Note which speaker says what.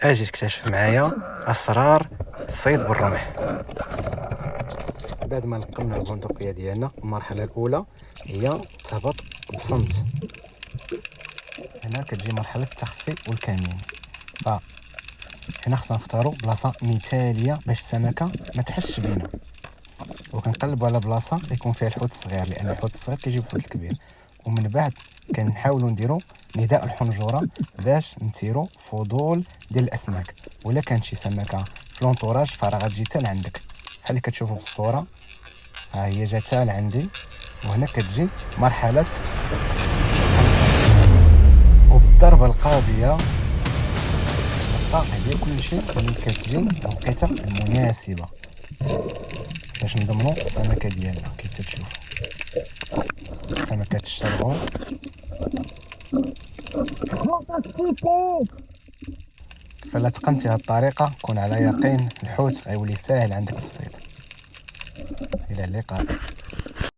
Speaker 1: اجي تكتشف معايا اسرار الصيد بالرمح. بعد ما لقمنا البندقيه ديالنا، المرحله الاولى هي التهبط بصمت. هنا كتجي مرحله التخفي والكمين. هنا خصنا نختاروا بلاصه مثاليه باش السمكه ما تحسش بينا، وكنقلبوا على بلاصه يكون فيها الحوت الصغير، لان الحوت الصغير كيجيب الحوت الكبير. ومن بعد كنحاولوا نديروا نداء الحنجره باش نثيروا فضول ديال الاسماك. ولا كانت شي سمكه في لونطوراج فراه غتجي حتى لعندك، بحال اللي كتشوفوا في الصوره. ها هي جات حتى لعندي. وهنا كتجي مرحله القنص، وبالضربه القاضيه هي كل شيء ملي كتجي الوقيته المناسبه باش نضمنوا السمكه ديالنا. كيف تتشوفوا سمكه الشرغون. فلا تقنتي هذه الطريقه كون على يقين الحوت غيولي ساهل عندك في الصيد. الى اللقاء.